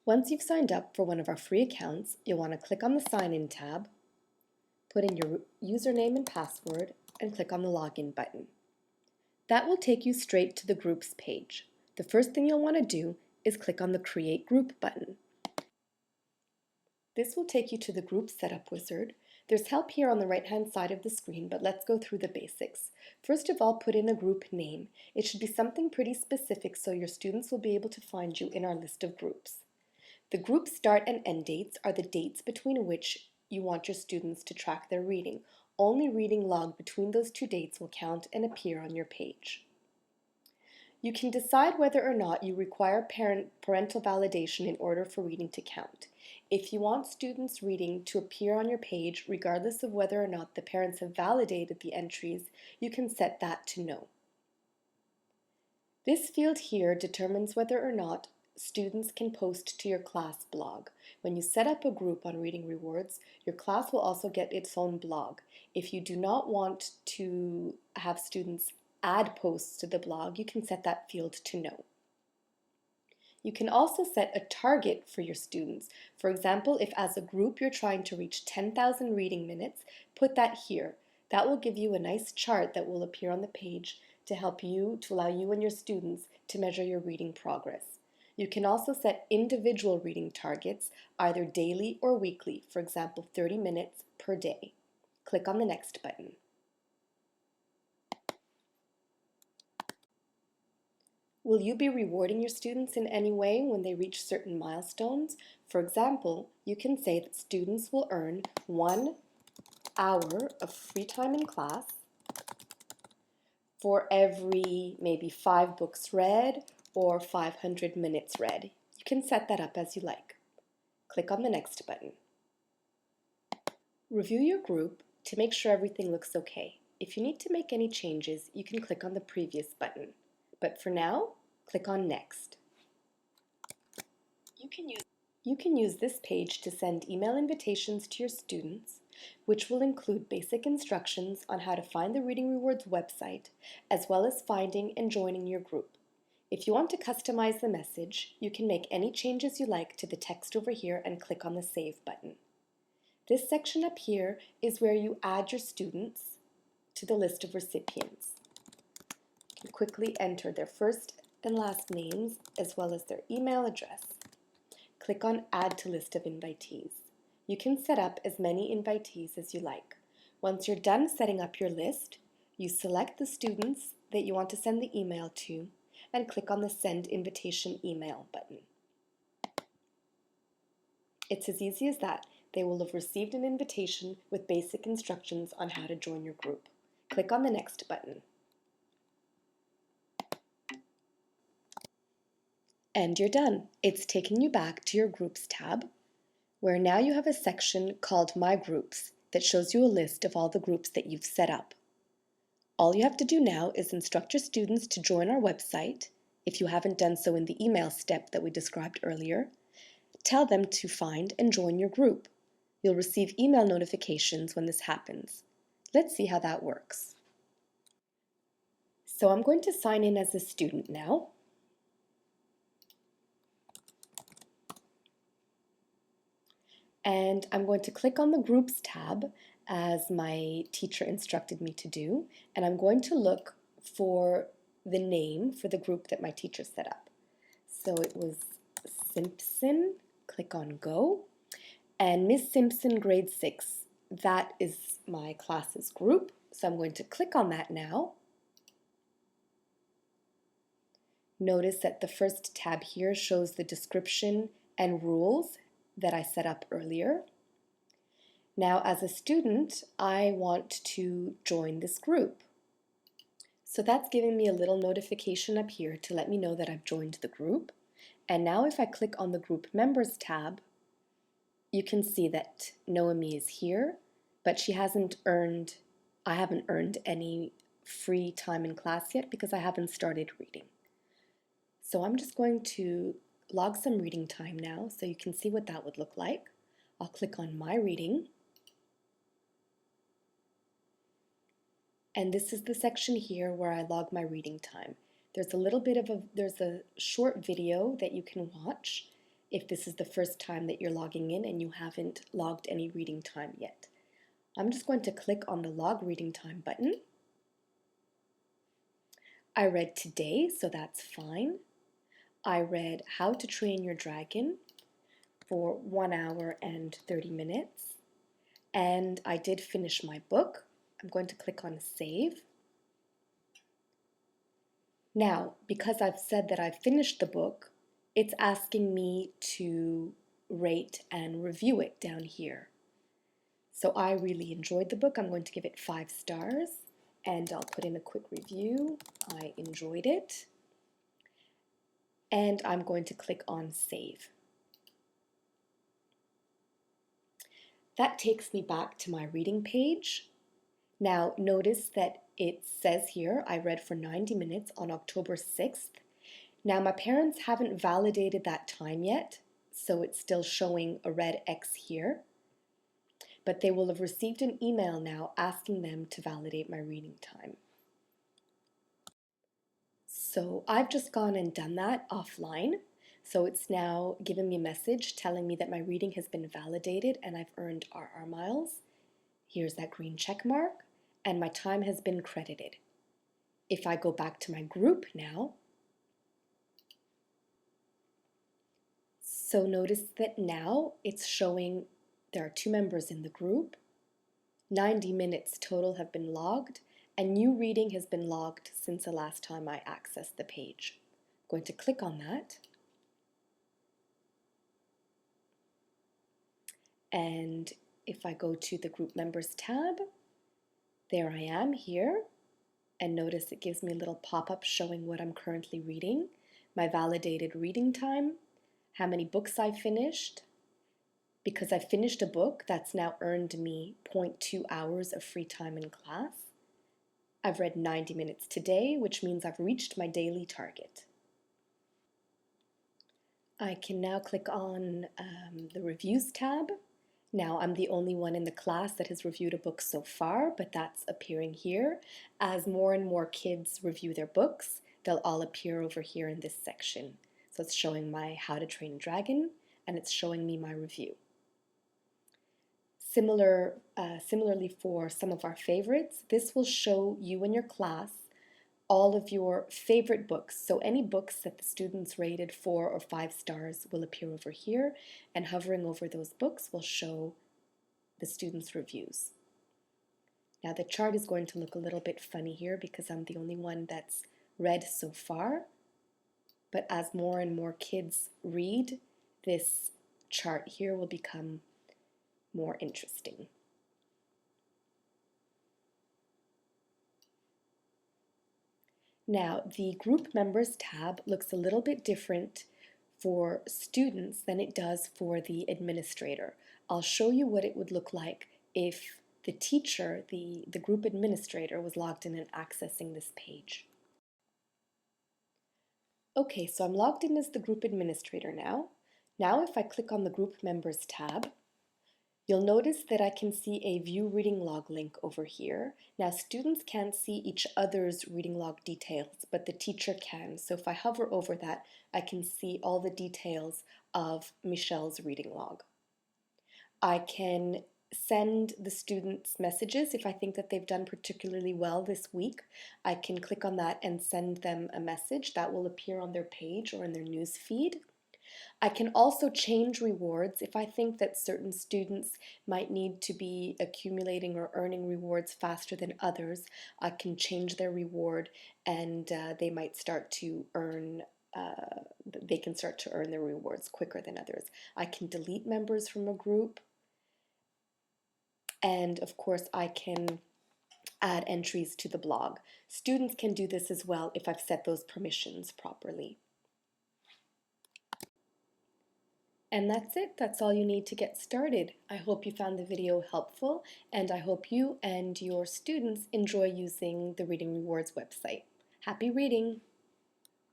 Once you've signed up for one of our free accounts, you'll want to click on the Sign In tab, put in your username and password, and click on the Login button. That will take you straight to the Groups page. The first thing you'll want to do is click on the Create Group button. This will take you to the Group Setup wizard. There's help here on the right-hand side of the screen, but let's go through the basics. First of all, put in a group name. It should be something pretty specific so your students will be able to find you in our list of groups. The group start and end dates are the dates between which you want your students to track their reading. Only reading log between those two dates will count and appear on your page. You can decide whether or not you require parental validation in order for reading to count. If you want students' reading to appear on your page, regardless of whether or not the parents have validated the entries, you can set that to no. This field here determines whether or not students can post to your class blog. When you set up a group on Reading Rewards, your class will also get its own blog. If you do not want to have students add posts to the blog, you can set that field to no. You can also set a target for your students. For example, if as a group you're trying to reach 10,000 reading minutes, put that here. That will give you a nice chart that will appear on the page to allow you and your students to measure your reading progress. You can also set individual reading targets, either daily or weekly, for example, 30 minutes per day. Click on the Next button. Will you be rewarding your students in any way when they reach certain milestones? For example, you can say that students will earn 1 hour of free time in class for every maybe 5 books read or 500 minutes read. You can set that up as you like. Click on the Next button. Review your group to make sure everything looks okay. If you need to make any changes, you can click on the Previous button. But for now, click on Next. You can use this page to send email invitations to your students, which will include basic instructions on how to find the Reading Rewards website, as well as finding and joining your group. If you want to customize the message, you can make any changes you like to the text over here and click on the Save button. This section up here is where you add your students to the list of recipients. You can quickly enter their first and last names as well as their email address. Click on Add to List of Invitees. You can set up as many invitees as you like. Once you're done setting up your list, you select the students that you want to send the email to and click on the Send Invitation Email button. It's as easy as that. They will have received an invitation with basic instructions on how to join your group. Click on the Next button. And you're done. It's taken you back to your Groups tab, where now you have a section called My Groups that shows you a list of all the groups that you've set up. All you have to do now is instruct your students to join our website, if you haven't done so in the email step that we described earlier. Tell them to find and join your group. You'll receive email notifications when this happens. Let's see how that works. So I'm going to sign in as a student now. And I'm going to click on the Groups tab as my teacher instructed me to do, and I'm going to look for the name for the group that my teacher set up. So it was Simpson. Click on Go, and Miss Simpson grade 6, that is my class's group, so I'm going to click on that now. Notice that the first tab here shows the description and rules that I set up earlier. Now as a student, I want to join this group. So that's giving me a little notification up here to let me know that I've joined the group. And now if I click on the Group Members tab, you can see that Noemi is here, but I haven't earned any free time in class yet because I haven't started reading. So I'm just going to log some reading time now so you can see what that would look like. I'll click on My Reading. And this is the section here where I log my reading time. There's a short video that you can watch. if this is the first time that you're logging in and you haven't logged any reading time yet. I'm just going to click on the log reading time button. I read today, so that's fine. I read How to Train Your Dragon for 1 hour and 30 minutes. And I did finish my book. I'm going to click on Save. Now, because I've said that I've finished the book, it's asking me to rate and review it down here. So I really enjoyed the book. I'm going to give it 5 stars, and I'll put in a quick review. I enjoyed it. And I'm going to click on Save. That takes me back to my reading page. Now, notice that it says here, I read for 90 minutes on October 6th. Now, my parents haven't validated that time yet, so it's still showing a red X here. But they will have received an email now asking them to validate my reading time. So I've just gone and done that offline. So it's now given me a message telling me that my reading has been validated and I've earned RR miles. Here's that green check mark, and my time has been credited. If I go back to my group now, so notice that now it's showing there are 2 members in the group, 90 minutes total have been logged, and new reading has been logged since the last time I accessed the page. I'm going to click on that. And if I go to the Group Members tab, there I am here. And notice it gives me a little pop-up showing what I'm currently reading, my validated reading time, how many books I finished. Because I finished a book, that's now earned me 0.2 hours of free time in class. I've read 90 minutes today, which means I've reached my daily target. I can now click on the Reviews tab. Now, I'm the only one in the class that has reviewed a book so far, but that's appearing here. As more and more kids review their books, they'll all appear over here in this section. So it's showing my How to Train a Dragon, and it's showing me my review. Similarly for some of our favorites, this will show you and your class all of your favorite books. So any books that the students rated 4 or 5 stars will appear over here, and hovering over those books will show the students' reviews. Now the chart is going to look a little bit funny here because I'm the only one that's read so far, but as more and more kids read, this chart here will become more interesting. Now, the Group Members tab looks a little bit different for students than it does for the administrator. I'll show you what it would look like if the teacher, the group administrator, was logged in and accessing this page. Okay, so I'm logged in as the group administrator now. Now if I click on the Group Members tab, you'll notice that I can see a View Reading Log link over here. Now students can't see each other's reading log details, but the teacher can. So if I hover over that, I can see all the details of Michelle's reading log. I can send the students messages if I think that they've done particularly well this week. I can click on that and send them a message that will appear on their page or in their news feed. I can also change rewards if I think that certain students might need to be accumulating or earning rewards faster than others. I can change their reward and they might start to earn they can start to earn their rewards quicker than others. I can delete members from a group, and of course I can add entries to the blog. Students can do this as well if I've set those permissions properly. And that's it. That's all you need to get started. I hope you found the video helpful, and I hope you and your students enjoy using the Reading Rewards website. Happy reading!